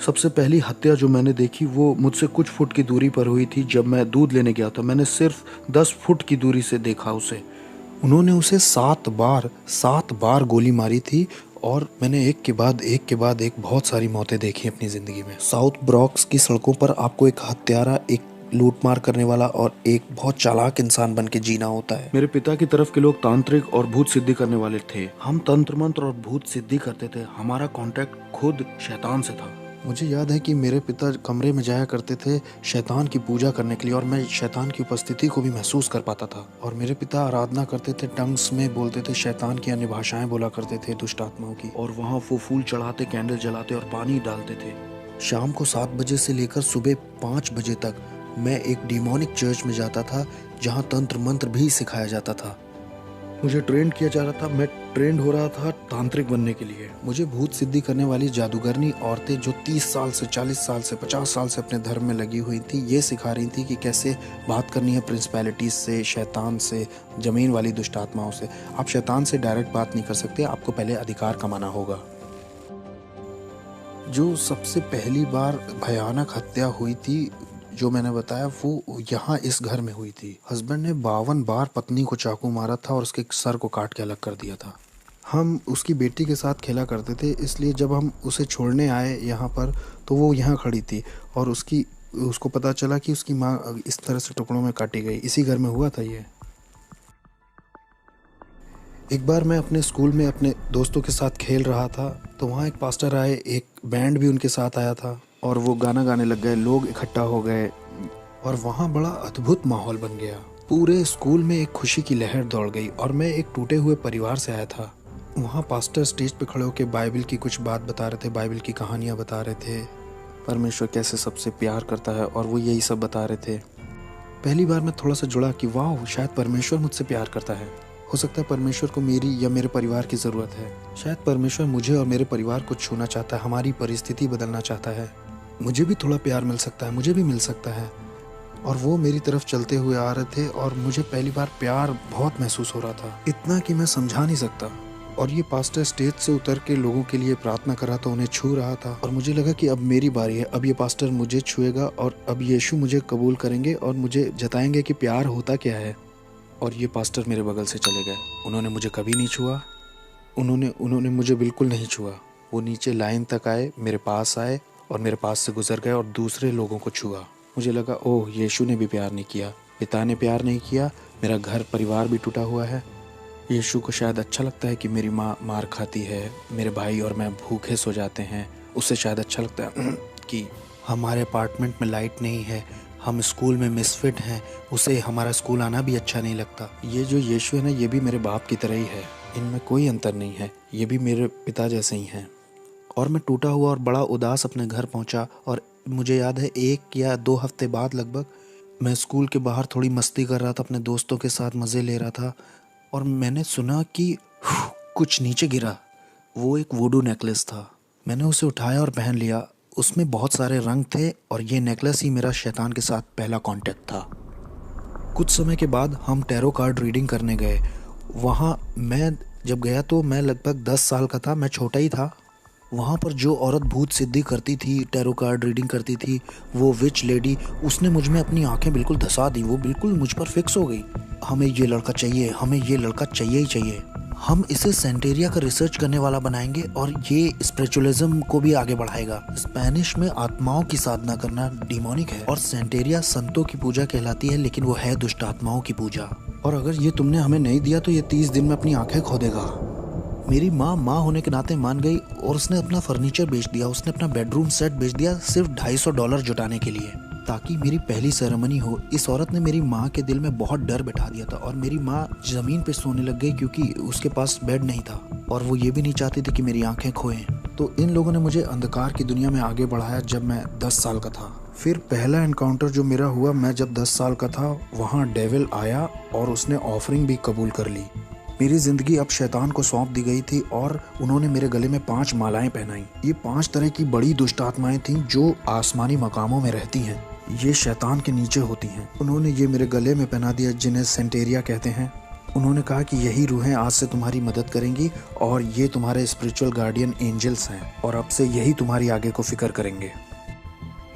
सबसे पहली हत्या जो मैंने देखी वो मुझसे कुछ फुट की दूरी पर हुई थी। जब मैं दूध लेने गया था, मैंने सिर्फ 10 फुट की दूरी से देखा उसे। उन्होंने उसे 7 बार गोली मारी थी और मैंने एक के बाद एक बहुत सारी मौतें देखी अपनी ज़िंदगी में। साउथ ब्रॉक्स की सड़कों पर आपको एक हत्यारा, एक लूटमार करने वाला और एक बहुत चालाक इंसान बन के जीना होता है। मेरे पिता की तरफ के लोग तांत्रिक और भूत सिद्धि करने वाले थे। हम तंत्र मंत्र और भूत सिद्धि करते थे। हमारा कांटेक्ट खुद शैतान से था। मुझे याद है कि मेरे पिता कमरे में जाया करते थे शैतान की पूजा करने के लिए, और मैं शैतान की उपस्थिति को भी महसूस कर पाता था। और मेरे पिता आराधना करते थे, टंग्स में बोलते थे, शैतान की अन्य भाषाएं बोला करते थे, दुष्ट आत्माओं की। और वहाँ वो फूल चढ़ाते, कैंडल जलाते और पानी डालते थे। शाम को 7 बजे से लेकर सुबह 5 बजे तक मैं एक डिमोनिक चर्च में जाता था, जहाँ तंत्र मंत्र भी सिखाया जाता था। मुझे ट्रेन किया जा रहा था। मैं ट्रेंड हो रहा था तांत्रिक बनने के लिए। मुझे भूत सिद्धि करने वाली जादूगरनी औरतें जो 30 साल से, 40 साल से, 50 साल से अपने धर्म में लगी हुई थी, ये सिखा रही थी कि कैसे बात करनी है प्रिंसिपैलिटीज से, शैतान से, जमीन वाली दुष्ट आत्माओं से। आप शैतान से डायरेक्ट बात नहीं कर सकते, आपको पहले अधिकार कमाना होगा। जो सबसे पहली बार भयानक हत्या हुई थी जो मैंने बताया, वो यहाँ इस घर में हुई थी। हस्बैंड ने 52 बार पत्नी को चाकू मारा था और उसके सर को काट के अलग कर दिया था। हम उसकी बेटी के साथ खेला करते थे, इसलिए जब हम उसे छोड़ने आए यहाँ पर तो वो यहाँ खड़ी थी और उसको पता चला कि उसकी माँ इस तरह से टुकड़ों में काटी गई। इसी घर में हुआ था ये। एक बार मैं अपने स्कूल में अपने दोस्तों के साथ खेल रहा था, तो वहाँ एक पास्टर आए, एक बैंड भी उनके साथ आया था और वो गाना गाने लग गए। लोग इकट्ठा हो गए और वहाँ बड़ा अद्भुत माहौल बन गया। पूरे स्कूल में एक खुशी की लहर दौड़ गई और मैं एक टूटे हुए परिवार से आया था। वहाँ पास्टर स्टेज पे खड़े होकर बाइबल की कुछ बात बता रहे थे, बाइबल की कहानियाँ बता रहे थे, परमेश्वर कैसे सबसे प्यार करता है, और वो यही सब बता रहे थे। पहली बार मैं थोड़ा सा जुड़ा कि वाह, शायद परमेश्वर मुझसे प्यार करता है। हो सकता है परमेश्वर को मेरी या मेरे परिवार की ज़रूरत है। शायद परमेश्वर मुझे और मेरे परिवार को छूना चाहता है, हमारी परिस्थिति बदलना चाहता है। मुझे भी थोड़ा प्यार मिल सकता है, मुझे भी मिल सकता है। और वो मेरी तरफ चलते हुए आ रहे थे और मुझे पहली बार प्यार बहुत महसूस हो रहा था, इतना कि मैं समझा नहीं सकता। और ये पास्टर स्टेज से उतर के लोगों के लिए प्रार्थना कर रहा था, उन्हें छू रहा था, और मुझे लगा कि अब मेरी बारी है। अब ये पास्टर मुझे छुएगा और अब यीशु मुझे कबूल करेंगे और मुझे जताएंगे कि प्यार होता क्या है। और ये पास्टर मेरे बगल से चले गए। उन्होंने मुझे कभी नहीं छुआ। उन्होंने मुझे बिल्कुल नहीं छुआ। वो नीचे लाइन तक आए, मेरे पास आए और मेरे पास से गुजर गए और दूसरे लोगों को छुआ। मुझे लगा, ओह, यीशु ने भी प्यार नहीं किया, पिता ने प्यार नहीं किया, मेरा घर परिवार भी टूटा हुआ है। यीशु को शायद अच्छा लगता है कि मेरी माँ मार खाती है, मेरे भाई और मैं भूखे सो जाते हैं। उससे शायद अच्छा लगता है कि हमारे अपार्टमेंट में लाइट नहीं है, हम स्कूल में मिसफिट हैं, उसे हमारा स्कूल आना भी अच्छा नहीं लगता। ये जो यीशु है ना, ये भी मेरे बाप की तरह ही है, इनमें कोई अंतर नहीं है, ये भी मेरे पिता जैसे ही हैं। और मैं टूटा हुआ और बड़ा उदास अपने घर पहुंचा। और मुझे याद है 1 या 2 हफ्ते बाद लगभग मैं स्कूल के बाहर थोड़ी मस्ती कर रहा था, अपने दोस्तों के साथ मज़े ले रहा था, और मैंने सुना कि कुछ नीचे गिरा। वो एक वुडू नेकलेस था। मैंने उसे उठाया और पहन लिया। उसमें बहुत सारे रंग थे और ये नेकलेस ही मेरा शैतान के साथ पहला कांटेक्ट था। कुछ समय के बाद हम टैरो कार्ड रीडिंग करने गए। वहाँ मैं जब गया तो मैं लगभग 10 साल का था, मैं छोटा ही था। वहाँ पर जो औरत भूत सिद्धि करती थी, टैरो कार्ड रीडिंग करती थी, वो विच लेडी, उसने मुझ में अपनी आंखें बिल्कुल धसा दी। वो बिल्कुल मुझ पर फिक्स हो गई। हमें ये लड़का चाहिए, हमें ये लड़का चाहिए ही चाहिए। हम इसे सेंटेरिया का रिसर्च करने वाला बनाएंगे और ये स्पिरिचुअलिज्म को भी आगे बढ़ाएगा। स्पेनिश में आत्माओं की साधना करना डिमोनिक है और सेंटेरिया संतों की पूजा कहलाती है, लेकिन वो है दुष्ट आत्माओं की पूजा। और अगर ये तुमने हमें नहीं दिया तो ये 30 दिन में अपनी आंखें खो देगा। मेरी माँ होने के नाते मान गई और उसने अपना फर्नीचर बेच दिया, उसने अपना बेडरूम सेट बेच दिया सिर्फ $250 जुटाने के लिए, ताकि मेरी पहली सेरेमनी हो। इस औरत ने मेरी माँ के दिल में बहुत डर बिठा दिया था और मेरी माँ ज़मीन पे सोने लग गई क्योंकि उसके पास बेड नहीं था और वो ये भी नहीं चाहती थी कि मेरी आंखें खोएं। तो इन लोगों ने मुझे अंधकार की दुनिया में आगे बढ़ाया जब मैं 10 साल का था। फिर पहला एनकाउंटर जो मेरा हुआ, मैं जब 10 साल का था, वहाँ डेविल आया और उसने ऑफरिंग भी कबूल कर ली। मेरी ज़िंदगी अब शैतान को सौंप दी गई थी और उन्होंने मेरे गले में 5 मालाएं पहनाई। ये 5 तरह की बड़ी दुष्ट आत्माएं थीं जो आसमानी मकामों में रहती हैं। ये शैतान के नीचे होती हैं। उन्होंने ये मेरे गले में पहना दिया, जिन्हें सेंटेरिया कहते हैं। उन्होंने कहा कि यही रूहें आज से तुम्हारी मदद करेंगी और ये तुम्हारे स्पिरिचुअल गार्डियन एंजल्स हैं और अब से यही तुम्हारी आगे को फिक्र करेंगे।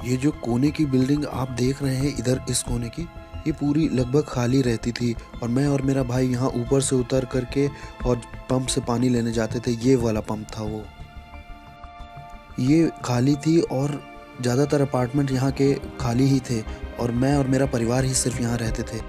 ये जो कोने की बिल्डिंग आप देख रहे हैं इधर इस कोने की, ये पूरी लगभग खाली रहती थी और मैं और मेरा भाई यहाँ ऊपर से उतर करके और पंप से पानी लेने जाते थे। ये वाला पंप था वो, ये खाली थी और ज़्यादातर अपार्टमेंट यहाँ के खाली ही थे और मैं और मेरा परिवार ही सिर्फ यहाँ रहते थे।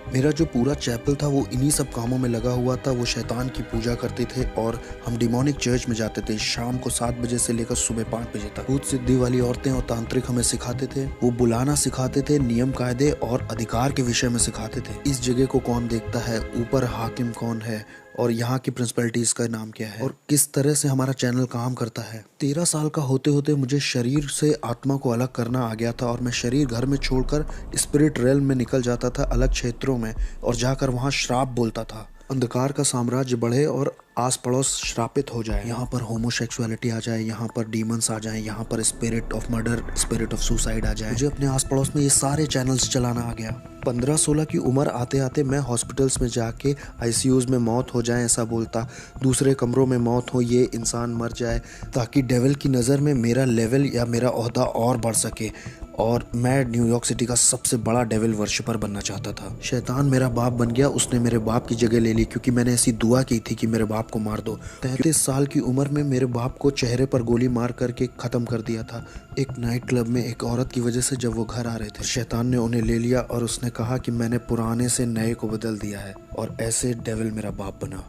मेरा जो पूरा चैपल था वो इन्हीं सब कामों में लगा हुआ था। वो शैतान की पूजा करते थे और हम डिमोनिक चर्च में जाते थे शाम को 7 बजे से लेकर सुबह 5 बजे तक। भूत सिद्धि वाली औरतें और तांत्रिक हमें सिखाते थे, वो बुलाना सिखाते थे, नियम कायदे और अधिकार के विषय में सिखाते थे। इस जगह को कौन देखता है, ऊपर हाकिम कौन है और यहाँ की प्रिंसिपलिटीज का नाम क्या है और किस तरह से हमारा चैनल काम करता है। 13 साल का होते होते मुझे शरीर से आत्मा को अलग करना आ गया था और मैं शरीर घर में छोड़कर स्पिरिट रेल्म में निकल जाता था, अलग क्षेत्रों में, और जाकर वहाँ श्राप बोलता था। अंधकार का साम्राज्य बढ़े और आस पड़ोस श्रापित हो जाए। यहाँ पर होमोसेक्सुअलिटी आ जाए, यहाँ पर डीमंस आ जाए, यहाँ पर spirit of murder, spirit of suicide आ जाए। मुझे अपने आस पड़ोस में ये सारे चैनल्स चलाना आ गया। 15-16 की उम्र आते आते मैं हॉस्पिटल्स में जाके आईसीयूज में मौत हो जाए ऐसा बोलता, दूसरे कमरों में मौत हो, ये इंसान मर जाए, ताकि डेविल की नज़र में मेरा लेवल या मेरा ओहदा और बढ़ सके और मैं न्यूयॉर्क सिटी का सबसे बड़ा डेविल वर्शिपर बनना चाहता था। शैतान मेरा बाप बन गया, उसने मेरे बाप की जगह ले ली क्योंकि मैंने ऐसी दुआ की थी कि मेरे बाप को मार दो। 33 साल की उम्र में मेरे बाप को चेहरे पर गोली मार करके ख़त्म कर दिया था एक नाइट क्लब में एक औरत की वजह से जब वो घर आ रहे थे। शैतान ने उन्हें ले लिया और उसने कहा कि मैंने पुराने से नए को बदल दिया है और ऐसे डेविल मेरा बाप बना।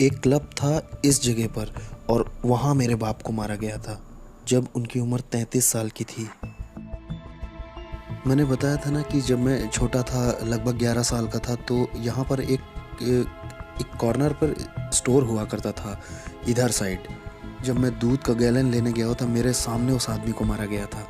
एक क्लब था इस जगह पर और वहाँ मेरे बाप को मारा गया था जब उनकी उम्र 33 साल की थी। मैंने बताया था ना कि जब मैं छोटा था, लगभग 11 साल का था, तो यहाँ पर एक कॉर्नर पर स्टोर हुआ करता था इधर साइड। जब मैं दूध का गैलन लेने गया था, मेरे सामने उस आदमी को मारा गया था।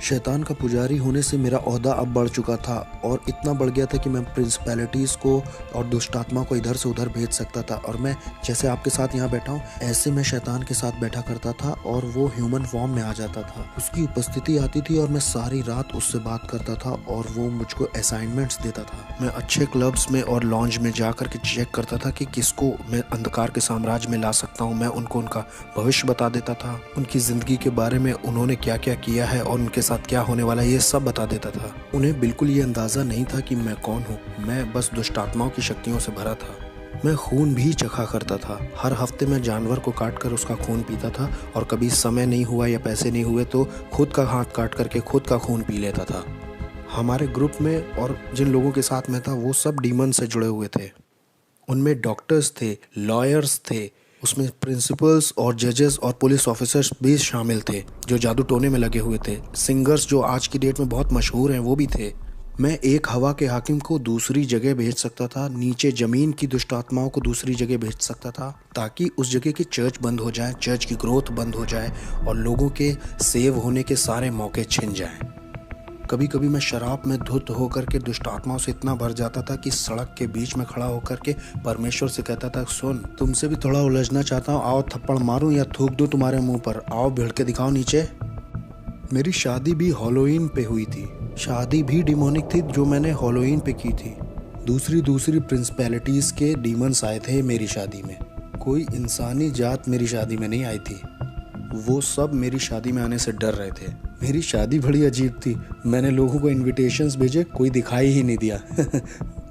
शैतान का पुजारी होने से मेरा ओहदा अब बढ़ चुका था और इतना बढ़ गया था कि मैं प्रिंसिपैलिटीज़ को और दुष्टात्मा को इधर से उधर भेज सकता था। और मैं जैसे आपके साथ यहाँ बैठा हूँ, ऐसे मैं शैतान के साथ बैठा करता था और वो ह्यूमन फॉर्म में आ जाता था। उसकी उपस्थिति आती थी और मैं सारी रात उससे बात करता था और वो मुझको असाइनमेंट्स देता था। मैं अच्छे क्लब्स में और लॉन्ज में जा कर के चेक करता था कि किसको मैं अंधकार के साम्राज्य में ला सकता हूँ। मैं उनको उनका भविष्य बता देता था, उनकी ज़िंदगी के बारे में उन्होंने क्या क्या किया है और उनके साथ क्या होने वाला है, ये सब बता देता था। उन्हें बिल्कुल ये अंदाजा नहीं था कि मैं कौन हूँ। मैं बस दुष्ट आत्माओं की शक्तियों से भरा था। मैं खून भी चखा करता था। हर हफ्ते मैं जानवर को काट कर उसका खून पीता था और कभी समय नहीं हुआ या पैसे नहीं हुए तो खुद का हाथ काट करके खुद का खून पी लेता था। हमारे ग्रुप में और जिन लोगों के साथ में था वो सब डीमन से जुड़े हुए थे। उनमें डॉक्टर्स थे, लॉयर्स थे, उसमें प्रिंसिपल्स और जजेस और पुलिस ऑफिसर्स भी शामिल थे जो जादू टोने में लगे हुए थे। सिंगर्स जो आज की डेट में बहुत मशहूर हैं वो भी थे। मैं एक हवा के हाकिम को दूसरी जगह भेज सकता था, नीचे ज़मीन की दुष्ट आत्माओं को दूसरी जगह भेज सकता था ताकि उस जगह की चर्च बंद हो जाए, चर्च की ग्रोथ बंद हो जाए और लोगों के सेव होने के सारे मौके छिन जाएं। कभी कभी मैं शराब में धुत होकर के दुष्ट आत्माओं से इतना भर जाता था कि सड़क के बीच में खड़ा होकर के परमेश्वर से कहता था, सुन, तुमसे भी थोड़ा उलझना चाहता हूँ, आओ थप्पड़ मारूं या थूक दूं तुम्हारे मुंह पर, आओ भिड़ के दिखाओ नीचे। मेरी शादी भी हैलोवीन पे हुई थी। शादी भी डिमोनिक थी जो मैंने हैलोवीन पे की थी। दूसरी प्रिंसिपैलिटीज़ के डीमंस आए थे मेरी शादी में। कोई इंसानी जात मेरी शादी में नहीं आई थी। वो सब मेरी शादी में आने से डर रहे थे। मेरी शादी बड़ी अजीब थी। मैंने लोगों को इनविटेशंस भेजे, कोई दिखाई ही नहीं दिया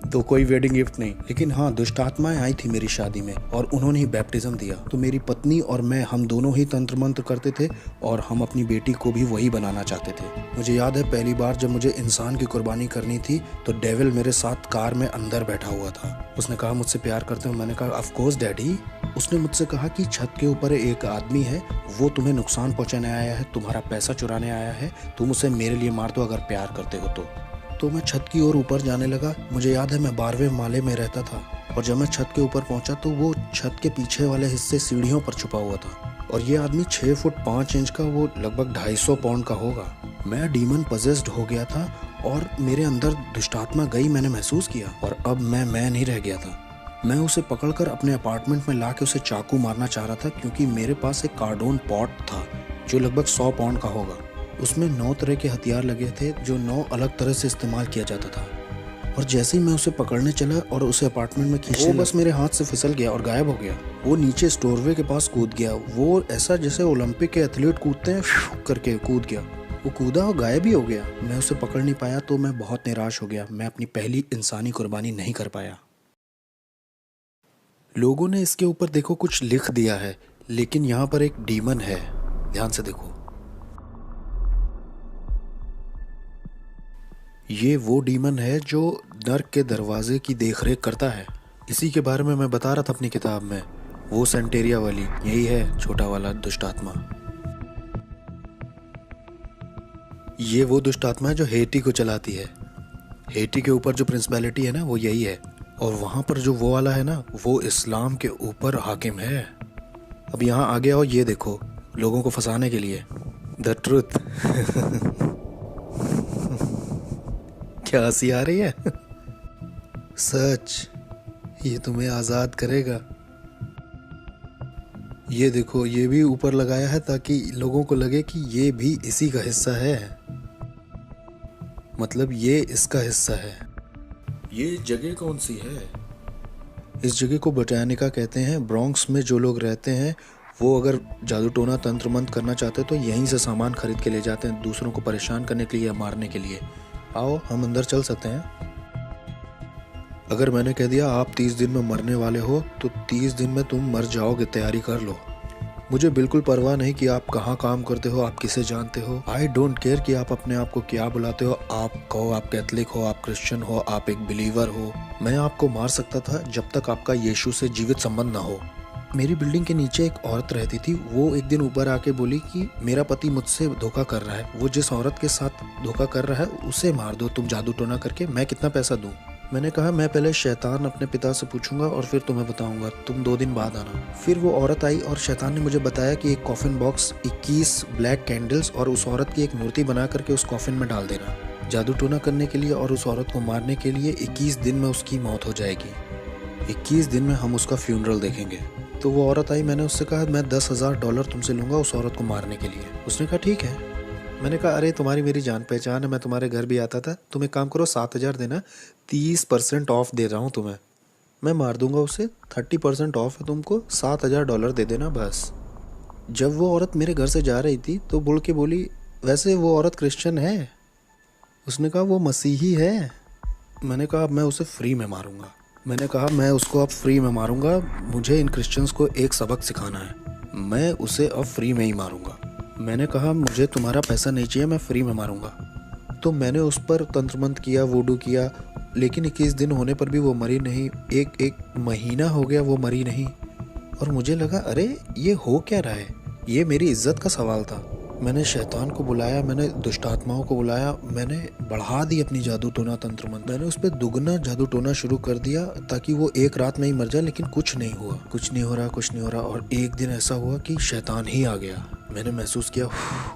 तो कोई वेडिंग गिफ्ट नहीं। लेकिन हाँ, दुष्ट आत्माएं आई थी मेरी शादी में और उन्होंने ही बैप्टिज्म दिया। तो मेरी पत्नी और मैं, हम दोनों ही तंत्र मंत्र करते थे और हम अपनी बेटी को भी वही बनाना चाहते थे। मुझे याद है पहली बार जब मुझे इंसान की कुर्बानी करनी थी तो डेविल मेरे साथ कार में अंदर बैठा हुआ था। उसने कहा, मुझसे प्यार करते हो? मैंने कहा, ऑफ कोर्स डैडी। उसने मुझसे कहा कि छत के ऊपर एक आदमी है, वो तुम्हें नुकसान पहुंचाने आया है, तुम्हारा पैसा चुराने आया है, तुम उसे मेरे लिए मार दो अगर प्यार करते हो तो मैं छत की ओर ऊपर जाने लगा। मुझे याद है मैं 12वें माले में रहता था और जब मैं छत के ऊपर पहुंचा तो वो छत के पीछे वाले हिस्से सीढ़ियों पर छुपा हुआ था और ये आदमी 6 फुट 5 इंच का, वो लगभग 250 पाउंड का होगा। मैं डीमन पजेस्ड हो गया था और मेरे अंदर दुष्टात्मा गई, मैंने महसूस किया और अब मैं नहीं रह गया था। मैं उसे पकड़कर अपने अपार्टमेंट में लाके उसे चाकू मारना चाह रहा था क्योंकि मेरे पास एक कार्डोन पॉट था जो लगभग 100 पाउंड का होगा। उसमें 9 तरह के हथियार लगे थे जो 9 अलग तरह से इस्तेमाल किया जाता था। और जैसे ही मैं उसे पकड़ने चला और उसे अपार्टमेंट में खींचने वो बस मेरे हाथ से फिसल गया और गायब हो गया। वो नीचे स्टोरवे के पास कूद गया। वो ऐसा जैसे ओलंपिक के एथलीट कूदते हैं करके कूद गया। वो कूदा और गायब ही हो गया। मैं उसे पकड़ नहीं पाया तो मैं बहुत निराश हो गया। मैं अपनी पहली इंसानी कुर्बानी नहीं कर पाया। लोगों ने इसके ऊपर देखो कुछ लिख दिया है, लेकिन यहाँ पर एक डीमन है। ध्यान से देखो, ये वो डीमन है जो नर्क के दरवाजे की देखरेख करता है। इसी के बारे में मैं बता रहा था अपनी किताब में। वो सेंटेरिया वाली यही है, छोटा वाला दुष्ट आत्मा। ये वो दुष्ट आत्मा है जो हेटी को चलाती है। हेटी के ऊपर जो प्रिंसिपैलिटी है ना, वो यही है। और वहाँ पर जो वो वाला है ना, वो इस्लाम के ऊपर हाकिम है। अब यहाँ आ गया और ये देखो, लोगों को फंसाने के लिए द ट्रुथ। क्या हंसी आ रही है? सच, ये तुम्हें आज़ाद करेगा। ये देखो, ये भी ऊपर लगाया है ताकि लोगों को लगे कि ये भी इसी का हिस्सा है, मतलब ये इसका हिस्सा है। ये जगह कौन सी है? इस जगह को बोटानिका कहते हैं। ब्रॉन्क्स में जो लोग रहते हैं वो अगर जादू टोना तंत्र मंत्र करना चाहते हैं तो यहीं से सामान खरीद के ले जाते हैं, दूसरों को परेशान करने के लिए या मारने के लिए। आओ हम अंदर चल सकते हैं। अगर मैंने कह दिया आप 30 दिन में मरने वाले हो तो 30 दिन में तुम मर जाओगे, तैयारी कर लो। मुझे बिल्कुल परवाह नहीं कि आप कहाँ काम करते हो, आप किसे जानते हो। आई डोंट केयर कि आप अपने आप को क्या बुलाते हो। आप कहो आप कैथलिक हो, आप क्रिश्चियन हो, आप एक बिलीवर हो। मैं आपको मार सकता था जब तक आपका यीशु से जीवित संबंध ना हो। मेरी बिल्डिंग के नीचे एक औरत रहती थी। वो एक दिन ऊपर आके बोली कि मेरा पति मुझसे धोखा कर रहा है। वो जिस औरत के साथ धोखा कर रहा है उसे मार दो तुम जादू टोना करके, मैं कितना पैसा दूं। मैंने कहा मैं पहले शैतान अपने पिता से पूछूंगा और फिर तुम्हें बताऊंगा, तुम 2 दिन बाद आना। फिर वो औरत आई और शैतान ने मुझे बताया कि एक कॉफिन बॉक्स, 21 ब्लैक कैंडल्स और उस औरत की एक मूर्ति बना करके उस कॉफिन में डाल देना जादू टोना करने के लिए, और उस औरत को मारने के लिए 21 दिन में उसकी मौत हो जाएगी। 21 दिन में हम उसका फ्यूनरल देखेंगे। तो वो औरत आई, मैंने उससे कहा मैं $10,000 तुमसे लूँगा उस औरत को मारने के लिए। उसने कहा ठीक है। मैंने कहा अरे तुम्हारी मेरी जान पहचान है, मैं तुम्हारे घर भी आता था, तुम एक काम करो 7,000 देना, 30% ऑफ दे रहा हूँ तुम्हें, मैं मार दूंगा उसे। 30% ऑफ है तुमको, $7,000 दे देना बस। जब वो औरत मेरे घर से जा रही थी तो बोल के बोली वैसे वो औरत क्रिश्चियन है। उसने कहा वो मसीही है। मैंने कहा अब मैं उसे फ्री में मारूंगा। मैंने कहा मैं उसको अब फ्री में मारूंगा, मुझे इन क्रिश्चियंस को एक सबक सिखाना है, मैं उसे अब फ्री में ही मारूंगा। मैंने कहा मुझे तुम्हारा पैसा नहीं चाहिए, मैं फ्री में मारूंगा। तो मैंने उस पर तंत्र मंत्र किया, वोडू किया, लेकिन 21 दिन होने पर भी वो मरी नहीं। एक महीना हो गया वो मरी नहीं। और मुझे लगा अरे ये हो क्या रहा है, ये मेरी इज्जत का सवाल था। मैंने शैतान को बुलाया, मैंने दुष्ट आत्माओं को बुलाया, मैंने बढ़ा दी अपनी जादू टोना तंत्र मंत्र। मैंने उस पर दुगना जादू टोना शुरू कर दिया ताकि वो एक रात में ही मर जाए, लेकिन कुछ नहीं हुआ, कुछ नहीं हो रहा, कुछ नहीं हो रहा। और एक दिन ऐसा हुआ कि शैतान ही आ गया। मैंने महसूस किया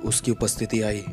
उसकी उपस्थिति आई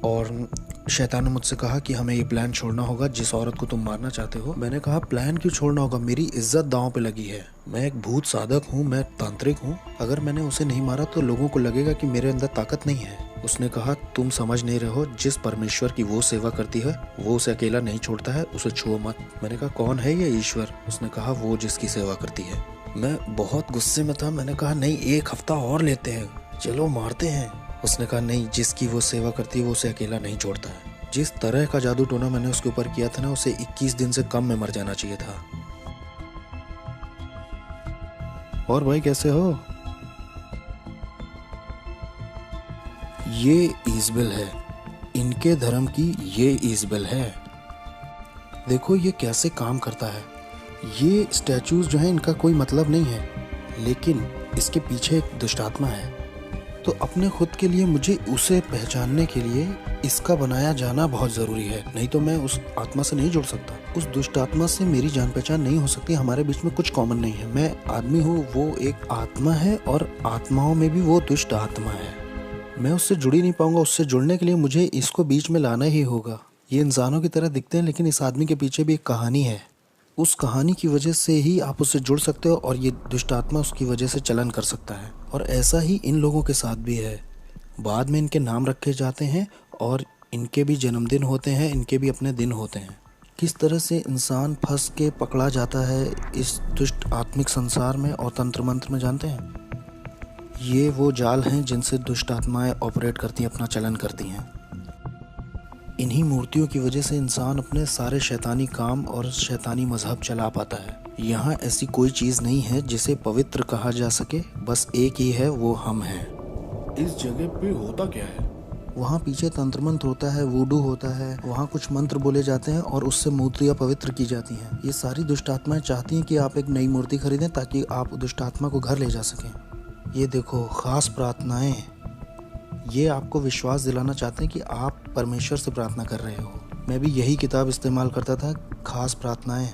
और शैतान ने मुझसे कहा कि हमें ये प्लान छोड़ना होगा जिस औरत को तुम मारना चाहते हो। मैंने कहा प्लान क्यों छोड़ना होगा, मेरी इज्जत दांव पे लगी है, मैं एक भूत साधक हूँ, मैं तांत्रिक हूँ, अगर मैंने उसे नहीं मारा तो लोगों को लगेगा कि मेरे अंदर ताकत नहीं है। उसने कहा तुम समझ नहीं रहे हो, जिस परमेश्वर की वो सेवा करती है वो उसे अकेला नहीं छोड़ता है, उसे छुओ मत। मैंने कहा कौन है ये ईश्वर? उसने कहा वो जिसकी सेवा करती है। मैं बहुत गुस्से में था। मैंने कहा नहीं, 1 हफ्ता और लेते हैं, चलो मारते हैं। उसने कहा नहीं, जिसकी वो सेवा करती है वो उसे अकेला नहीं छोड़ता है। जिस तरह का जादू टोना मैंने उसके ऊपर किया था ना, उसे 21 दिन से कम में मर जाना चाहिए था। और भाई कैसे हो? ये ईजबेल है, इनके धर्म की ये ईजबेल है। देखो ये कैसे काम करता है। ये स्टैचूज जो है इनका कोई मतलब नहीं है, लेकिन इसके पीछे एक दुष्ट आत्मा है। तो अपने खुद के लिए मुझे उसे पहचानने के लिए इसका बनाया जाना बहुत ज़रूरी है, नहीं तो मैं उस आत्मा से नहीं जुड़ सकता। उस दुष्ट आत्मा से मेरी जान पहचान नहीं हो सकती, हमारे बीच में कुछ कॉमन नहीं है। मैं आदमी हूँ, वो एक आत्मा है, और आत्माओं में भी वो दुष्ट आत्मा है। मैं उससे जुड़ ही नहीं पाऊंगा। उससे जुड़ने के लिए मुझे इसको बीच में लाना ही होगा। ये इंसानों की तरह दिखते हैं, लेकिन इस आदमी के पीछे भी एक कहानी है। उस कहानी की वजह से ही आप उससे जुड़ सकते हो, और ये दुष्ट आत्मा उसकी वजह से चलन कर सकता है। और ऐसा ही इन लोगों के साथ भी है। बाद में इनके नाम रखे जाते हैं और इनके भी जन्मदिन होते हैं, इनके भी अपने दिन होते हैं। किस तरह से इंसान फंस के पकड़ा जाता है इस दुष्ट आत्मिक संसार में और तंत्र मंत्र में, जानते हैं? ये वो जाल हैं जिनसे दुष्ट आत्माएं ऑपरेट करती हैं, अपना चलन करती हैं। इन्हीं मूर्तियों की वजह से इंसान अपने सारे शैतानी काम और शैतानी मजहब चला पाता है। यहाँ ऐसी कोई चीज़ नहीं है जिसे पवित्र कहा जा सके, बस एक ही है, वो हम हैं। इस जगह पे होता क्या है? वहाँ पीछे तंत्र मंत्र होता है, वूडू होता है, वहाँ कुछ मंत्र बोले जाते हैं और उससे मूर्तियाँ पवित्र की जाती हैं। ये सारी दुष्ट आत्माएं चाहती हैं कि आप एक नई मूर्ति खरीदें ताकि आप दुष्ट आत्मा को घर ले जा सकें। ये देखो, खास प्रार्थनाएं, ये आपको विश्वास दिलाना चाहते हैं कि आप परमेश्वर से प्रार्थना कर रहे हो। मैं भी यही किताब इस्तेमाल करता था, खास प्रार्थनाएं।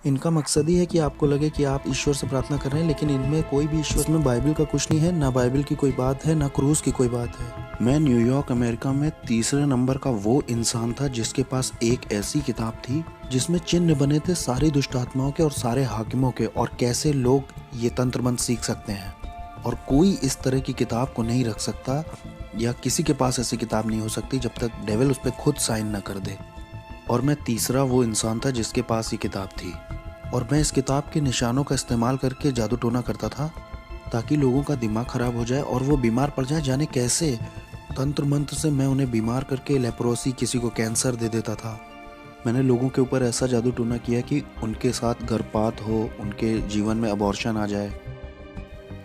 इनका मकसद ही है कि आपको लगे कि आप ईश्वर से प्रार्थना कर रहे हैं, लेकिन इनमें कोई भी ईश्वर में बाइबल का कुछ नहीं है, ना बाइबल की कोई बात है, ना क्रूस की कोई बात है। मैं न्यूयॉर्क अमेरिका में तीसरे नंबर का वो इंसान था जिसके पास एक ऐसी किताब थी जिसमें चिन्ह बने थे सारी दुष्ट आत्माओं के और सारे हाकिमों के, और कैसे लोग ये तंत्र मंत्र सीख सकते हैं। और कोई इस तरह की किताब को नहीं रख सकता, या किसी के पास ऐसी किताब नहीं हो सकती जब तक डेविल उस पर खुद साइन न कर दे। और मैं तीसरा वो इंसान था जिसके पास ये किताब थी, और मैं इस किताब के निशानों का इस्तेमाल करके जादू टोना करता था ताकि लोगों का दिमाग खराब हो जाए और वो बीमार पड़ जाए। जाने कैसे तंत्र मंत्र से मैं उन्हें बीमार करके लेप्रोसी, किसी को कैंसर दे देता था। मैंने लोगों के ऊपर ऐसा जादू टोना किया कि उनके साथ गर्भपात हो, उनके जीवन में अबॉर्शन आ जाए,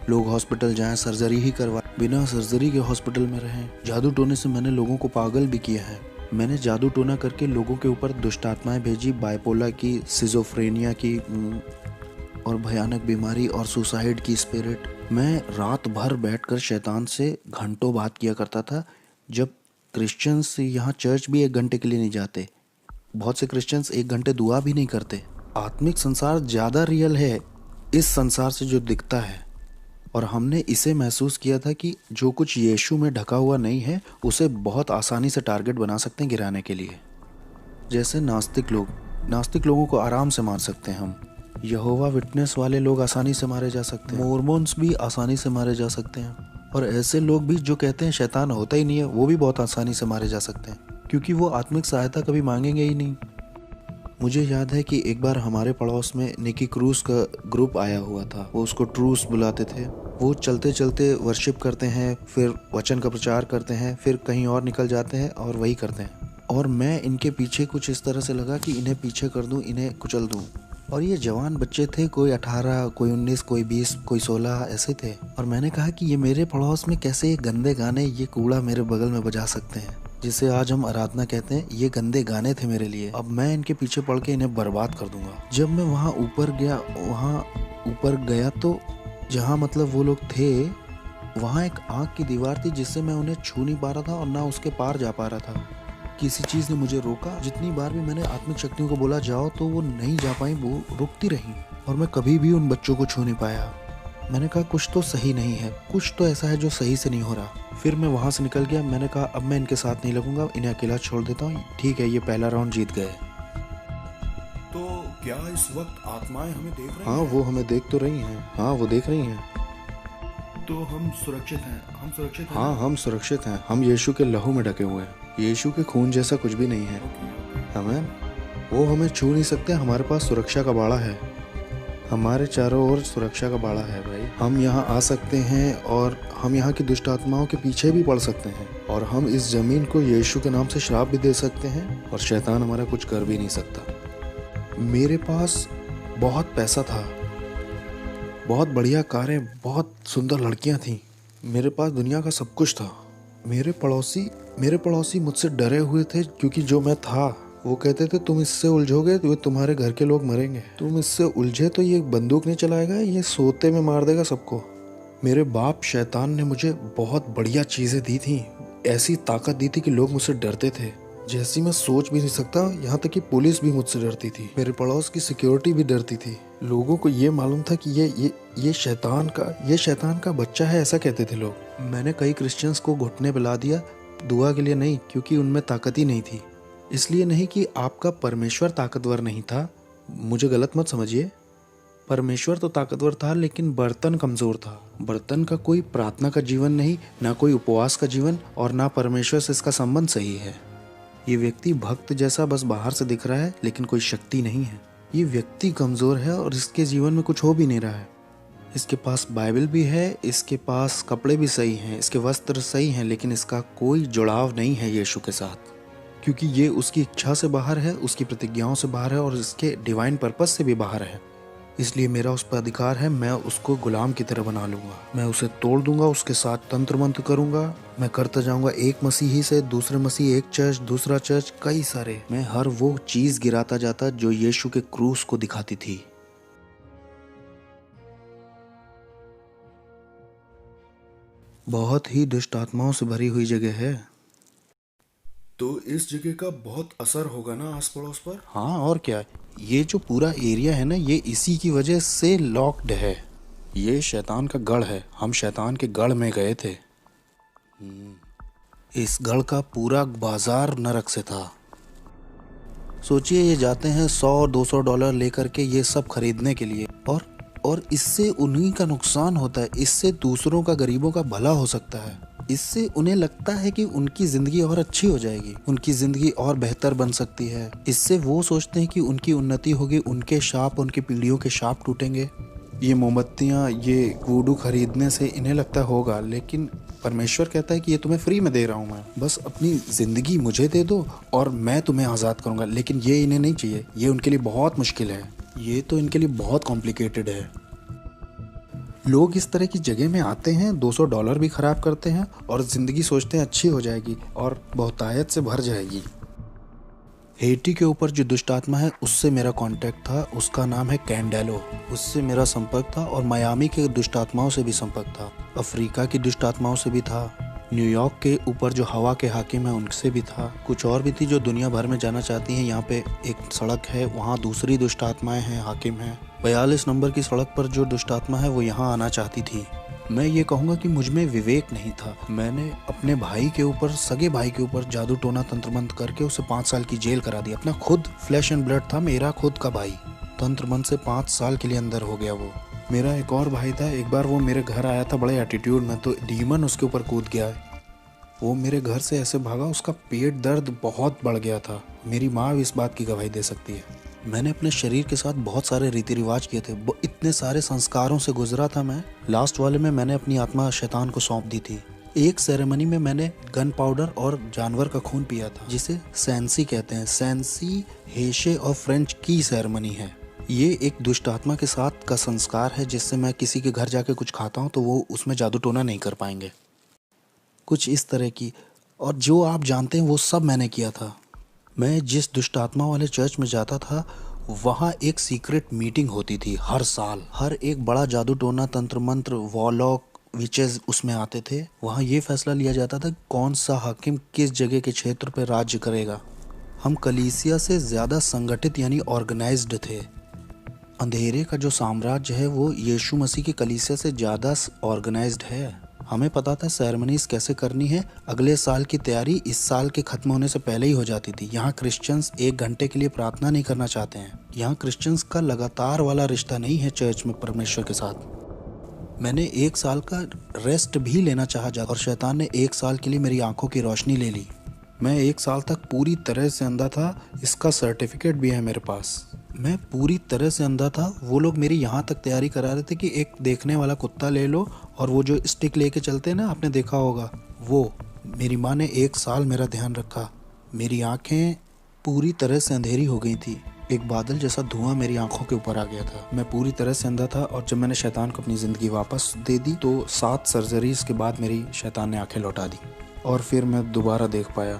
लोग हॉस्पिटल जाएं, सर्जरी ही करवाएं, बिना सर्जरी के हॉस्पिटल में रहें। जादू टोने से मैंने लोगों को पागल भी किया है। मैंने जादू टोना करके लोगों के ऊपर दुष्ट आत्माएं भेजी, बाइपोला की, सिजोफ्रेनिया की और भयानक बीमारी और सुसाइड की स्पिरिट। मैं रात भर बैठकर शैतान से घंटों बात किया करता था, जब क्रिश्चियंस यहाँ चर्च भी 1 घंटे के लिए नहीं जाते। बहुत से क्रिश्चियंस 1 घंटे दुआ भी नहीं करते। आत्मिक संसार ज़्यादा रियल है इस संसार से जो दिखता है, और हमने इसे महसूस किया था कि जो कुछ यीशु में ढका हुआ नहीं है उसे बहुत आसानी से टारगेट बना सकते हैं गिराने के लिए। जैसे नास्तिक लोगों को आराम से मार सकते हैं हम। यहोवा विटनेस वाले लोग आसानी से मारे जा सकते हैं, मोर्मोन्स भी आसानी से मारे जा सकते हैं, और ऐसे लोग भी जो कहते हैं शैतान होता ही नहीं है, वो भी बहुत आसानी से मारे जा सकते हैं, क्योंकि वो आत्मिक सहायता कभी मांगेंगे ही नहीं। मुझे याद है कि एक बार हमारे पड़ोस में निकी क्रूस का ग्रुप आया हुआ था। वो उसको ट्रूस बुलाते थे। वो चलते चलते वर्शिप करते हैं, फिर वचन का प्रचार करते हैं, फिर कहीं और निकल जाते हैं और वही करते हैं। और मैं इनके पीछे कुछ इस तरह से लगा कि इन्हें पीछे कर दूं, इन्हें कुचल दूं। और ये जवान बच्चे थे, कोई 18, कोई 19, कोई 20, कोई 16 ऐसे थे। और मैंने कहा कि ये मेरे पड़ोस में कैसे ये गंदे गाने, ये कूड़ा मेरे बगल में बजा सकते हैं, जिसे आज हम आराधना कहते हैं। ये गंदे गाने थे मेरे लिए। अब मैं इनके पीछे पड़ के इन्हें बर्बाद कर दूंगा। जब मैं वहाँ ऊपर गया तो जहाँ मतलब वो लोग थे, वहाँ एक आँख की दीवार थी जिससे मैं उन्हें छू नहीं पा रहा था और ना उसके पार जा पा रहा था। किसी चीज़ ने मुझे रोका। जितनी बार भी मैंने आत्मिक शक्तियों को बोला जाओ, तो वो नहीं जा पाई, वो रुकती रहीं, और मैं कभी भी उन बच्चों को छू नहीं पाया। मैंने कहा कुछ तो सही नहीं है, कुछ तो ऐसा है जो सही से नहीं हो रहा। फिर मैं वहाँ से निकल गया। मैंने कहा अब मैं इनके साथ नहीं लगूंगा, इन्हें अकेला छोड़ देता हूँ। ठीक है, ये पहला राउंड जीत गए। तो क्या इस वक्त आत्माएं हमें देख रही हैं? हाँ, वो हमें देख तो रही हैं। हाँ, वो देख रही हैं। तो हम सुरक्षित हैं? हम सुरक्षित हैं? हाँ, हम सुरक्षित हैं। हम यीशु के लहू में ढके हुए हैं। यीशु के खून जैसा कुछ भी नहीं है। हमें वो हमें छू नहीं सकते। हमारे पास सुरक्षा का बाड़ा है। हमारे चारों ओर सुरक्षा का बाड़ा है भाई। हम यहाँ आ सकते हैं और हम यहाँ की दुष्ट आत्माओं के पीछे भी पड़ सकते हैं, और हम इस जमीन को यीशु के नाम से श्राप भी दे सकते हैं, और शैतान हमारा कुछ कर भी नहीं सकता। मेरे पास बहुत पैसा था, बहुत बढ़िया कारें, बहुत सुंदर लड़कियां थीं। मेरे पास दुनिया का सब कुछ था। मेरे पड़ोसी मुझसे डरे हुए थे, क्योंकि जो मैं था, वो कहते थे तुम इससे उलझोगे तो तुम्हारे घर के लोग मरेंगे। तुम इससे उलझे तो ये बंदूक नहीं चलाएगा, ये सोते में मार देगा सबको। मेरे बाप शैतान ने मुझे बहुत बढ़िया चीज़ें दी थी, ऐसी ताकत दी थी कि लोग मुझसे डरते थे, जैसी मैं सोच भी नहीं सकता। यहाँ तक कि पुलिस भी मुझसे डरती थी, मेरे पड़ोस की सिक्योरिटी भी डरती थी। लोगों को ये मालूम था कि ये शैतान का बच्चा है, ऐसा कहते थे लोग। मैंने कई क्रिश्चियंस को घुटने पिला दिया, दुआ के लिए नहीं, क्योंकि उनमें ताकत ही नहीं थी। इसलिए नहीं कि आपका परमेश्वर ताकतवर नहीं था, मुझे गलत मत समझिए। परमेश्वर तो ताकतवर था, लेकिन बर्तन कमज़ोर था। बर्तन का कोई प्रार्थना का जीवन नहीं, ना कोई उपवास का जीवन, और ना परमेश्वर से इसका संबंध सही है। ये व्यक्ति भक्त जैसा बस बाहर से दिख रहा है, लेकिन कोई शक्ति नहीं है। ये व्यक्ति कमज़ोर है और इसके जीवन में कुछ हो भी नहीं रहा है। इसके पास बाइबल भी है, इसके पास कपड़े भी सही हैं, इसके वस्त्र सही हैं, लेकिन इसका कोई जुड़ाव नहीं है यीशु के साथ, क्योंकि ये उसकी इच्छा से बाहर है, उसकी प्रतिज्ञाओं से बाहर है और इसके डिवाइन पर्पस से भी बाहर है। इसलिए मेरा उस पर अधिकार है, मैं उसको गुलाम की तरह बना लूँगा, मैं उसे तोड़ दूंगा, उसके साथ तंत्र मंत्र करूँगा, मैं करता जाऊँगा एक मसीही से दूसरे मसीह, एक चर्च दूसरा चर्च, कई सारे। मैं हर वो चीज़ गिराता जाता जो यीशु के क्रूस को दिखाती थी। बहुत ही दुष्ट आत्माओं से भरी हुई जगह है। तो इस जगह का बहुत असर होगा ना आस पड़ोस पर। हाँ, और क्या। ये जो पूरा एरिया है ना, ये इसी की वजह से लॉक्ड है। ये शैतान का गढ़ है। हम शैतान के गढ़ में गए थे। इस गढ़ का पूरा बाजार नरक से था। सोचिए, ये जाते हैं $100-200 लेकर के ये सब खरीदने के लिए, और इससे उन्हीं का नुकसान होता है। इससे दूसरों का, गरीबों का भला हो सकता है। इससे उन्हें लगता है कि उनकी ज़िंदगी और अच्छी हो जाएगी, उनकी ज़िंदगी और बेहतर बन सकती है। इससे वो सोचते हैं कि उनकी उन्नति होगी, उनके शाप, उनकी पीढ़ियों के शाप टूटेंगे। ये मोमबत्तियाँ, ये वुडू खरीदने से इन्हें लगता होगा, लेकिन परमेश्वर कहता है कि ये तुम्हें फ्री में दे रहा हूँ मैं, बस अपनी ज़िंदगी मुझे दे दो और मैं तुम्हें आज़ाद करूँगा। लेकिन ये इन्हें नहीं चाहिए। ये उनके लिए बहुत मुश्किल है। ये तो इनके लिए बहुत कॉम्प्लिकेटेड है। लोग इस तरह की जगह में आते हैं, $200 भी खराब करते हैं और ज़िंदगी सोचते हैं अच्छी हो जाएगी और बहुतायत से भर जाएगी। हेटी के ऊपर जो दुष्ट आत्मा है, उससे मेरा कांटेक्ट था। उसका नाम है कैंडेलो। उससे मेरा संपर्क था और मियामी के दुष्ट आत्माओं से भी संपर्क था। अफ्रीका की दुष्ट आत्माओं से भी था। न्यूयॉर्क के ऊपर जो हवा के हाकिम है, उनसे भी था। कुछ और भी थी जो दुनिया भर में जाना चाहती हैं। यहाँ पे एक सड़क है, वहाँ दूसरी दुष्ट आत्माएं हैं, हाकिम हैं। 42 नंबर की सड़क पर जो दुष्ट आत्मा है वो यहाँ आना चाहती थी। मैं ये कहूँगा कि मुझ में विवेक नहीं था। मैंने अपने भाई के ऊपर, सगे भाई के ऊपर जादू टोना तंत्र मंत्र करके उसे 5 साल की जेल करा दी। अपना खुद फ्लैश एंड ब्लड था, मेरा खुद का भाई। तंत्र मंत्र से 5 साल के लिए अंदर हो गया वो। मेरा एक और भाई था, एक बार वो मेरे घर आया था बड़े एटीट्यूड में, तो डीमन उसके ऊपर कूद गया। वो मेरे घर से ऐसे भागा, उसका पेट दर्द बहुत बढ़ गया था। मेरी माँ भी इस बात की गवाही दे सकती है। मैंने अपने शरीर के साथ बहुत सारे रीति रिवाज किए थे, इतने सारे संस्कारों से गुजरा था मैं। लास्ट वाले में मैंने अपनी आत्मा शैतान को सौंप दी थी। एक सेरेमनी में मैंने गन पाउडर और जानवर का खून पिया था, जिसे सैंसी कहते हैं। सैंसी हेशे और फ्रेंच की सेरेमनी है। ये एक दुष्ट आत्मा के साथ का संस्कार है, जिससे मैं किसी के घर जाके कुछ खाता हूँ तो वो उसमें जादू टोना नहीं कर पाएंगे, कुछ इस तरह की। और जो आप जानते हैं वो सब मैंने किया था। मैं जिस दुष्ट आत्मा वाले चर्च में जाता था, वहाँ एक सीक्रेट मीटिंग होती थी हर साल। हर एक बड़ा जादू टोना, तंत्र मंत्र, वॉलॉक, विचेस उसमें आते थे। वहाँ ये फैसला लिया जाता था कौन सा हाकिम किस जगह के क्षेत्र पर राज्य करेगा। हम कलीसिया से ज़्यादा संगठित यानी ऑर्गेनाइज्ड थे। अंधेरे का जो साम्राज्य है वो यीशु मसीह की कलीसिया से ज़्यादा ऑर्गेनाइज्ड है। हमें पता था सेरेमनीज कैसे करनी है। अगले साल की तैयारी इस साल के ख़त्म होने से पहले ही हो जाती थी। यहाँ क्रिश्चियंस 1 घंटे के लिए प्रार्थना नहीं करना चाहते हैं। यहाँ क्रिश्चियंस का लगातार वाला रिश्ता नहीं है चर्च में परमेश्वर के साथ। मैंने 1 साल का रेस्ट भी लेना चाहा और शैतान ने 1 साल के लिए मेरी आंखों की रोशनी ले ली। मैं 1 साल तक पूरी तरह से अंधा था। इसका सर्टिफिकेट भी है मेरे पास। मैं पूरी तरह से अंधा था। वो लोग मेरी यहाँ तक तैयारी करा रहे थे कि एक देखने वाला कुत्ता ले लो और वो जो स्टिक लेके चलते हैं ना, आपने देखा होगा वो। मेरी माँ ने 1 साल मेरा ध्यान रखा। मेरी आंखें पूरी तरह से अंधेरी हो गई थी। एक बादल जैसा धुआं मेरी आंखों के ऊपर आ गया था। मैं पूरी तरह से अंधा था। और जब मैंने शैतान को अपनी ज़िंदगी वापस दे दी तो 7 सर्जरीज के बाद मेरी शैतान ने आंखें लौटा दी और फिर मैं दोबारा देख पाया।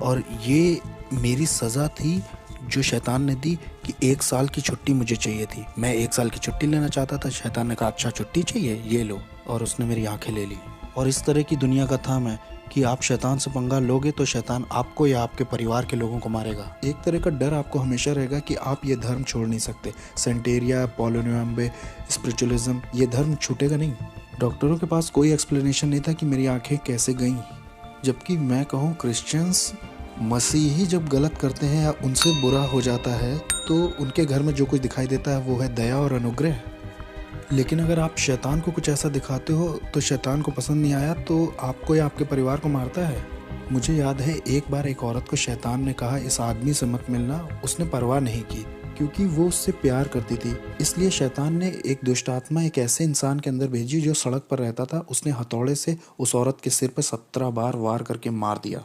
और ये मेरी सज़ा थी जो शैतान ने दी कि 1 साल की छुट्टी मुझे चाहिए थी। मैं 1 साल की छुट्टी लेना चाहता था। शैतान ने कहा अच्छा छुट्टी चाहिए, ये लो, और उसने मेरी आंखें ले ली। और इस तरह की दुनिया का था मैं कि आप शैतान से पंगा लोगे तो शैतान आपको या आपके परिवार के लोगों को मारेगा। एक तरह का डर आपको हमेशा रहेगा कि आप ये धर्म छोड़ नहीं सकते। सेंटेरिया, पोलोनियम्बे, स्पिरिचुअलिज्म, ये धर्म छूटेगा नहीं। डॉक्टरों के पास कोई एक्सप्लेनेशन नहीं था कि मेरी आंखें कैसे गईं। जबकि मैं कहूँ क्रिश्चियंस, मसीही जब गलत करते हैं या उनसे बुरा हो जाता है तो उनके घर में जो कुछ दिखाई देता है वो है दया और अनुग्रह। लेकिन अगर आप शैतान को कुछ ऐसा दिखाते हो तो शैतान को पसंद नहीं आया तो आपको या आपके परिवार को मारता है। मुझे याद है एक बार एक औरत को शैतान ने कहा इस आदमी से मत मिलना। उसने परवाह नहीं की क्योंकि वो उससे प्यार करती थी। इसलिए शैतान ने एक दुष्ट आत्मा एक ऐसे इंसान के अंदर भेजी जो सड़क पर रहता था। उसने हथौड़े से उस औरत के सिर पर 17 बार वार करके मार दिया।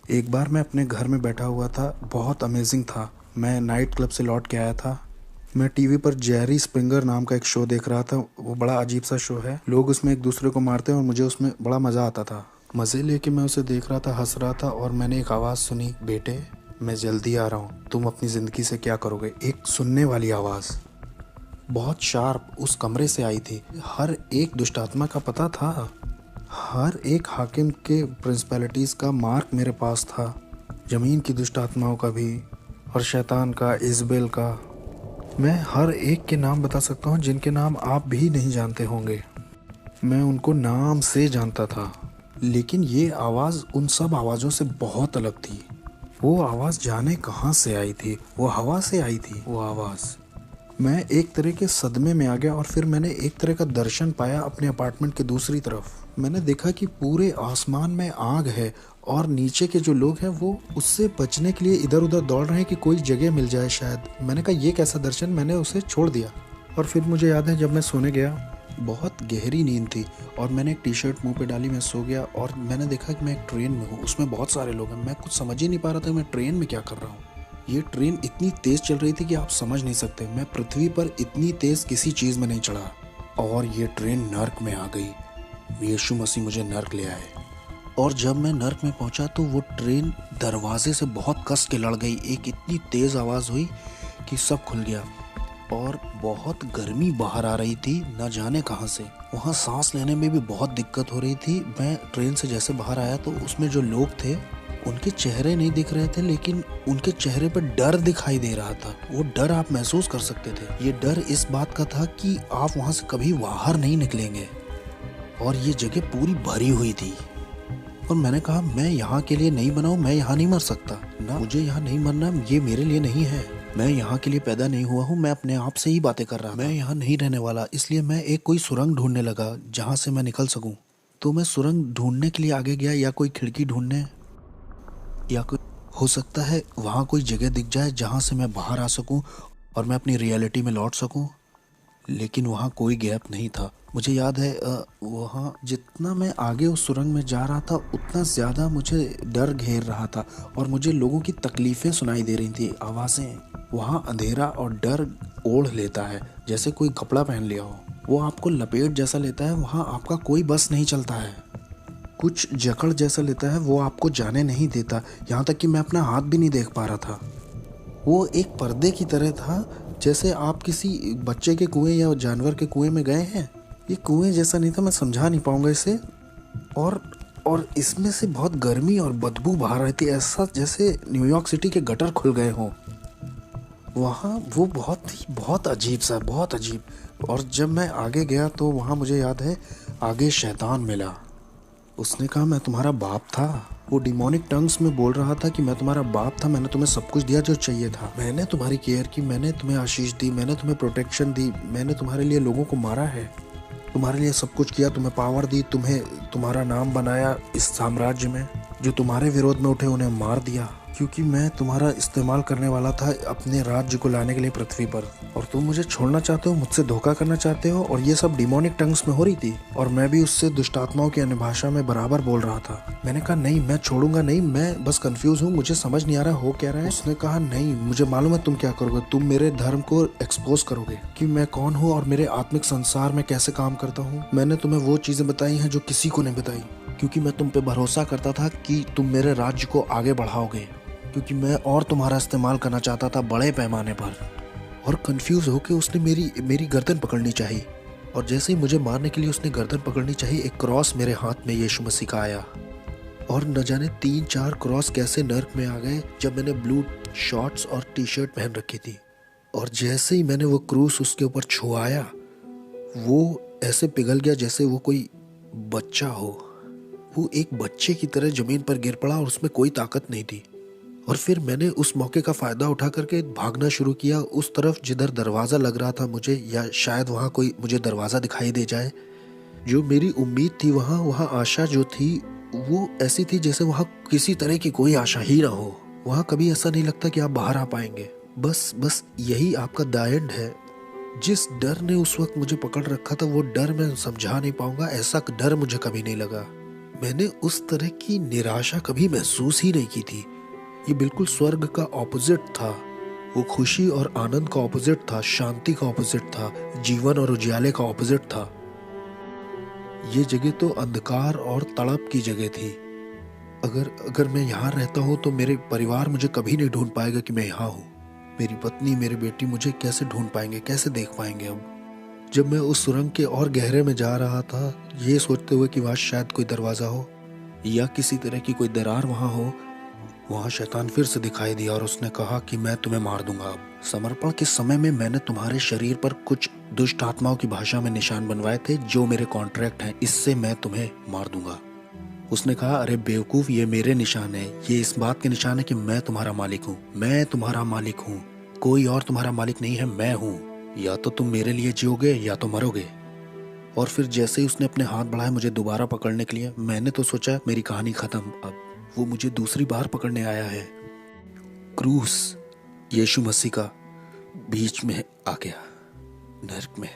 एक बार मैं अपने घर में बैठा हुआ था, बहुत अमेजिंग था। मैं नाइट क्लब से लौट के आया था। मैं टीवी पर जेरी स्प्रिंगर नाम का एक शो देख रहा था। वो बड़ा अजीब सा शो है, लोग उसमें एक दूसरे को मारते हैं और मुझे उसमें बड़ा मज़ा आता था। मज़े लेके मैं उसे देख रहा था, हंस रहा था और मैंने एक आवाज़ सुनी, बेटे मैं जल्दी आ रहा हूँ, तुम अपनी ज़िंदगी से क्या करोगे। एक सुनने वाली आवाज़ बहुत शार्प उस कमरे से आई थी। हर एक दुष्ट आत्मा का पता था, हर एक हाकिम के प्रिंसिपैलिटीज़ का मार्क मेरे पास था, ज़मीन की दुष्ट आत्माओं का भी और शैतान का, इज़बेल का। मैं हर एक के नाम बता सकता हूँ जिनके नाम आप भी नहीं जानते होंगे। मैं उनको नाम से जानता था, लेकिन ये आवाज़ उन सब आवाज़ों से बहुत अलग थी। वो आवाज़ जाने कहाँ से आई थी, वो हवा से आई थी वो आवाज़। मैं एक तरह के सदमे में आ गया और फिर मैंने एक तरह का दर्शन पाया अपने अपार्टमेंट के दूसरी तरफ। मैंने देखा कि पूरे आसमान में आग है और नीचे के जो लोग हैं वो उससे बचने के लिए इधर उधर दौड़ रहे हैं कि कोई जगह मिल जाए शायद। मैंने कहा ये कैसा दर्शन, मैंने उसे छोड़ दिया। और फिर मुझे याद है जब मैं सोने गया, बहुत गहरी नींद थी और मैंने एक टी शर्ट मुंह पे डाली, मैं सो गया और मैंने देखा कि मैं एक ट्रेन में हूँ, उसमें बहुत सारे लोग हैं। मैं कुछ समझ ही नहीं पा रहा था मैं ट्रेन में क्या कर रहा हूँ। ये ट्रेन इतनी तेज चल रही थी कि आप समझ नहीं सकते। मैं पृथ्वी पर इतनी तेज किसी चीज़ में नहीं चढ़ा और ये ट्रेन नर्क में आ गई। यीशु मसीह मुझे नर्क ले आए और जब मैं नर्क में पहुंचा तो वो ट्रेन दरवाजे से बहुत कस के लड़ गई। एक इतनी तेज़ आवाज़ हुई कि सब खुल गया और बहुत गर्मी बाहर आ रही थी, न जाने कहाँ से। वहाँ सांस लेने में भी बहुत दिक्कत हो रही थी। मैं ट्रेन से जैसे बाहर आया तो उसमें जो लोग थे उनके चेहरे नहीं दिख रहे थे, लेकिन उनके चेहरे पर डर दिखाई दे रहा था। वो डर आप महसूस कर सकते थे। ये डर इस बात का था कि आप वहाँ से कभी बाहर नहीं निकलेंगे और ये जगह पूरी भरी हुई थी। और मैंने कहा मैं यहाँ के लिए नहीं बना हूँ, मैं यहाँ नहीं मर सकता ना, मुझे यहाँ नहीं मरना, ये मेरे लिए नहीं है। मैं यहाँ के लिए पैदा नहीं हुआ हूँ, मैं अपने आप से ही बातें कर रहा हूँ। मैं यहाँ नहीं रहने वाला, इसलिए मैं एक कोई सुरंग ढूंढने लगा जहाँ से मैं निकल सकूँ। तो मैं सुरंग ढूंढने के लिए आगे गया, या कोई खिड़की ढूंढने, या कोई हो सकता है वहाँ कोई जगह दिख जाए जहाँ से मैं बाहर आ सकूँ और मैं अपनी रियलिटी में लौट सकूँ। लेकिन वहाँ कोई गैप नहीं था। मुझे याद है वहाँ जितना मैं आगे उस सुरंग में जा रहा था उतना ज़्यादा मुझे डर घेर रहा था और मुझे लोगों की तकलीफ़ें सुनाई दे रही थी, आवाज़ें। वहाँ अंधेरा और डर ओढ़ लेता है जैसे कोई कपड़ा पहन लिया हो, वो आपको लपेट जैसा लेता है। वहाँ आपका कोई बस नहीं चलता है, कुछ जकड़ जैसा लेता है, वो आपको जाने नहीं देता। यहाँ तक कि मैं अपना हाथ भी नहीं देख पा रहा था। वो एक पर्दे की तरह था, जैसे आप किसी बच्चे के कुएं या जानवर के कुएं में गए हैं। ये कुएं जैसा नहीं था, मैं समझा नहीं पाऊंगा इसे। और इसमें से बहुत गर्मी और बदबू बाहर रही थी, ऐसा जैसे न्यूयॉर्क सिटी के गटर खुल गए हों। वहाँ वो बहुत अजीब सा, बहुत अजीब। और जब मैं आगे गया तो वहाँ मुझे याद है आगे शैतान मिला। उसने कहा मैं तुम्हारा बाप था। वो डिमोनिक टंग्स में बोल रहा था कि मैं तुम्हारा बाप था, मैंने तुम्हें सब कुछ दिया जो चाहिए था, मैंने तुम्हारी केयर की, मैंने तुम्हें आशीष दी, मैंने तुम्हें प्रोटेक्शन दी, मैंने तुम्हारे लिए लोगों को मारा है, तुम्हारे लिए सब कुछ किया, तुम्हें पावर दी, तुम्हें तुम्हारा नाम बनाया इस साम्राज्य में। जो तुम्हारे विरोध में उठे उन्हें मार दिया, क्योंकि मैं तुम्हारा इस्तेमाल करने वाला था अपने राज्य को लाने के लिए पृथ्वी पर। और तुम मुझे छोड़ना चाहते हो, मुझसे धोखा करना चाहते हो। और ये सब डिमोनिक टंग्स में हो रही थी और मैं भी उससे दुष्टात्माओं की अन्य भाषा में बराबर बोल रहा था। मैंने कहा नहीं, मैं छोड़ूंगा नहीं, मैं बस कंफ्यूज हूँ, मुझे समझ नहीं आ रहा हो क्या रहा है। उसने कहा नहीं, मुझे मालूम है तुम क्या करोगे, तुम मेरे धर्म को एक्सपोज करोगे कि मैं कौन हूँ और मेरे आत्मिक संसार में कैसे काम करता हूँ। मैंने तुम्हें वो चीजें बताई हैं जो किसी को नहीं बताई, क्योंकि मैं तुम पे भरोसा करता था कि तुम मेरे राज्य को आगे बढ़ाओगे, क्योंकि मैं और तुम्हारा इस्तेमाल करना चाहता था बड़े पैमाने पर। और कंफ्यूज होकर उसने मेरी गर्दन पकड़नी चाहिए, और जैसे ही मुझे मारने के लिए उसने गर्दन पकड़नी चाहिए, एक क्रॉस मेरे हाथ में यीशु मसीह का आया। और न जाने 3-4 क्रॉस कैसे नर्क में आ गए जब मैंने ब्लू शॉर्ट्स और टी शर्ट पहन रखी थी। और जैसे ही मैंने वो क्रूस उसके ऊपर छुआया, वो ऐसे पिघल गया जैसे वो कोई बच्चा हो। वो एक बच्चे की तरह जमीन पर गिर पड़ा और उसमें कोई ताकत नहीं थी। और फिर मैंने उस मौके का फ़ायदा उठा करके भागना शुरू किया उस तरफ जिधर दरवाज़ा लग रहा था मुझे, या शायद वहाँ कोई मुझे दरवाज़ा दिखाई दे जाए। जो मेरी उम्मीद थी, वहाँ आशा जो थी, वो ऐसी थी जैसे वहाँ किसी तरह की कोई आशा ही ना हो। वहाँ कभी ऐसा नहीं लगता कि आप बाहर आ पाएंगे। बस यही आपका द एंड है। जिस डर ने उस वक्त मुझे पकड़ रखा था वो डर मैं समझा नहीं पाऊंगा, ऐसा डर मुझे कभी नहीं लगा। मैंने उस तरह की निराशा कभी महसूस ही नहीं की थी। ये बिल्कुल स्वर्ग का ऑपोजिट था। वो खुशी और आनंद का ऑपोजिट था, शांति का ऑपोजिट था, जीवन और उजियाले का ऑपोजिट था। ये जगह तो अंधकार और तड़प की जगह थी। अगर मैं यहाँ रहता हूँ तो मेरे परिवार मुझे कभी नहीं ढूंढ पाएगा कि मैं यहाँ हूँ। मेरी पत्नी, मेरी बेटी मुझे कैसे ढूंढ पाएंगे, कैसे देख पाएंगे। अब जब मैं उस सुरंग के और गहरे में जा रहा था, ये सोचते हुए कि वहाँ शायद कोई दरवाज़ा हो या किसी तरह की कोई दरार वहाँ हो, वहाँ शैतान फिर से दिखाई दिया और उसने कहा कि मैं तुम्हें मार दूंगा। अब समर्पण के समय में मैंने तुम्हारे शरीर पर कुछ दुष्ट आत्माओं की भाषा में निशान बनवाए थे जो मेरे कॉन्ट्रैक्ट हैं, इससे मैं तुम्हें मार दूंगा। उसने कहा, अरे बेवकूफ, ये मेरे निशान है। ये इस बात के निशान है कि मैं तुम्हारा मालिक हूँ। मैं तुम्हारा मालिक हूँ, कोई और तुम्हारा मालिक नहीं है, मैं हूँ। या तो तुम मेरे लिए जियोगे या तो मरोगे। और फिर जैसे ही उसने अपने हाथ बढ़ाए मुझे दोबारा पकड़ने के लिए, मैंने तो सोचा मेरी कहानी खत्म। अब वो मुझे दूसरी बार पकड़ने आया है। क्रूस यीशु मसीह का बीच में आ गया, नरक में।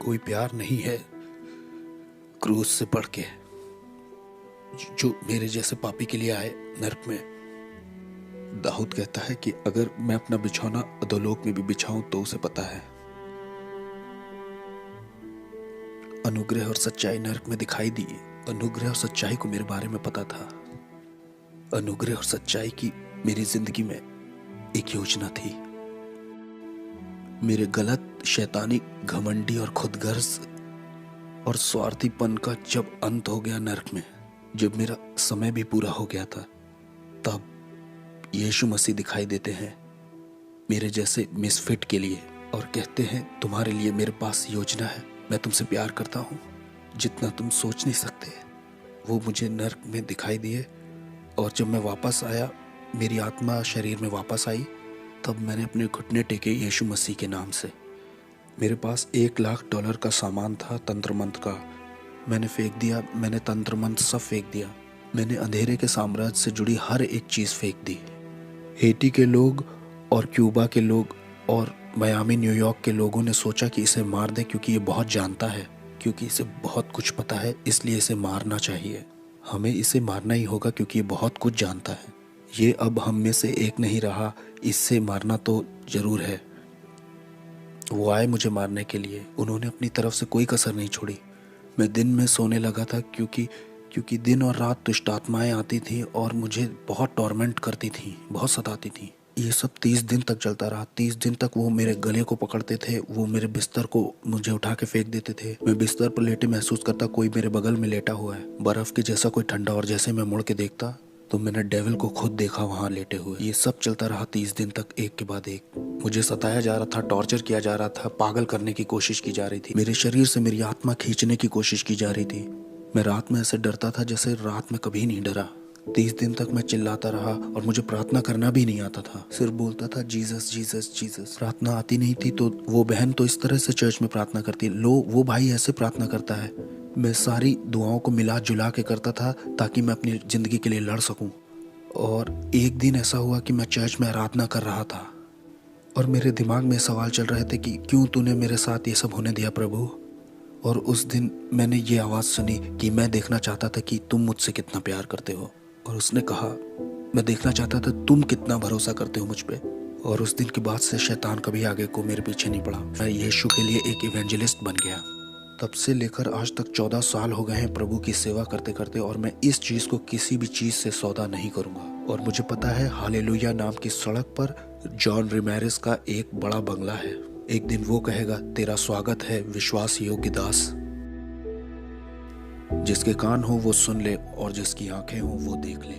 कोई प्यार नहीं है क्रूस से बढ़ के, जो मेरे जैसे पापी के लिए आए नरक में। दाऊद कहता है कि अगर मैं अपना बिछौना अधोलोक में भी बिछाऊं तो उसे पता है। अनुग्रह और सच्चाई नरक में दिखाई दी। अनुग्रह और सच्चाई को मेरे बारे में पता था। अनुग्रह और सच्चाई की मेरी जिंदगी में एक योजना थी। मेरे गलत, शैतानी, घमंडी और खुदगर्ज और स्वार्थीपन का जब अंत हो गया नरक में, जब मेरा समय भी पूरा हो गया था, तब यीशु मसीह दिखाई देते हैं मेरे जैसे मिसफिट के लिए और कहते हैं, तुम्हारे लिए मेरे पास योजना है। मैं तुमसे प्यार करता हूँ जितना तुम सोच नहीं सकते। वो मुझे नरक में दिखाई दिए और जब मैं वापस आया, मेरी आत्मा शरीर में वापस आई, तब मैंने अपने घुटने टेके यीशु मसीह के नाम से। मेरे पास $1,00,000 का सामान था तंत्र मंत्र का। मैंने फेंक दिया। मैंने तंत्र मंत्र सब फेंक दिया। मैंने अंधेरे के साम्राज्य से जुड़ी हर एक चीज़ फेंक दी। हेटी के लोग और क्यूबा के लोग और मियामी, न्यूयॉर्क के लोगों ने सोचा कि इसे मार दे क्योंकि ये बहुत जानता है, क्योंकि इसे बहुत कुछ पता है, इसलिए इसे मारना चाहिए। हमें इसे मारना ही होगा क्योंकि ये बहुत कुछ जानता है। ये अब हम में से एक नहीं रहा, इससे मारना तो जरूर है। वो आए मुझे मारने के लिए। उन्होंने अपनी तरफ से कोई कसर नहीं छोड़ी। मैं दिन में सोने लगा था क्योंकि दिन और रात दुष्ट आत्माएं आती थी और मुझे बहुत टॉर्मेंट करती थी, बहुत सताती थी। ये सब 30 दिन तक चलता रहा। 30 दिन तक वो मेरे गले को पकड़ते थे, वो मेरे बिस्तर को मुझे उठा के फेंक देते थे। मैं बिस्तर पर लेटे महसूस करता कोई मेरे बगल में लेटा हुआ है, बर्फ के जैसा कोई ठंडा। और जैसे मैं मुड़ के देखता तो मैंने डेविल को खुद देखा वहाँ लेटे हुए। ये सब चलता रहा 30 दिन तक, एक के बाद एक। मुझे सताया जा रहा था, टॉर्चर किया जा रहा था, पागल करने की कोशिश की जा रही थी। मेरे शरीर से मेरी आत्मा खींचने की कोशिश की जा रही थी। मैं रात में ऐसे डरता था जैसे रात में कभी नहीं डरा। 30 दिन तक मैं चिल्लाता रहा और मुझे प्रार्थना करना भी नहीं आता था। सिर्फ बोलता था जीसस जीसस जीसस। प्रार्थना आती नहीं थी तो वो बहन तो इस तरह से चर्च में प्रार्थना करती, लो वो भाई ऐसे प्रार्थना करता है। मैं सारी दुआओं को मिला जुला के करता था ताकि मैं अपनी ज़िंदगी के लिए लड़ सकूं। और एक दिन ऐसा हुआ कि मैं चर्च में आराधना कर रहा था और मेरे दिमाग में सवाल चल रहे थे कि क्यों तूने मेरे साथ ये सब होने दिया प्रभु। और उस दिन मैंने ये आवाज़ सुनी कि मैं देखना चाहता था कि तुम मुझसे कितना प्यार करते हो। और उसने कहा, मैं देखना चाहता था तुम कितना भरोसा करते हो मुझ पे। और उस दिन के बाद से शैतान कभी आगे को मेरे पीछे नहीं पड़ा। मैं यीशु के लिए एक इवेंजलिस्ट बन गया। तब से लेकर आज तक 14 साल हो गए हैं प्रभु की सेवा करते करते, और मैं इस चीज़ को किसी भी चीज़ से सौदा नहीं करूँगा। और मुझे पता है हालेलुया नाम की सड़क पर जॉन रिमेरिस का एक बड़ा बंगला है। एक दिन वो कहेगा, तेरा स्वागत है विश्वास योग्य दास। जिसके कान हो वो सुन ले और जिसकी आंखें हो वो देख ले।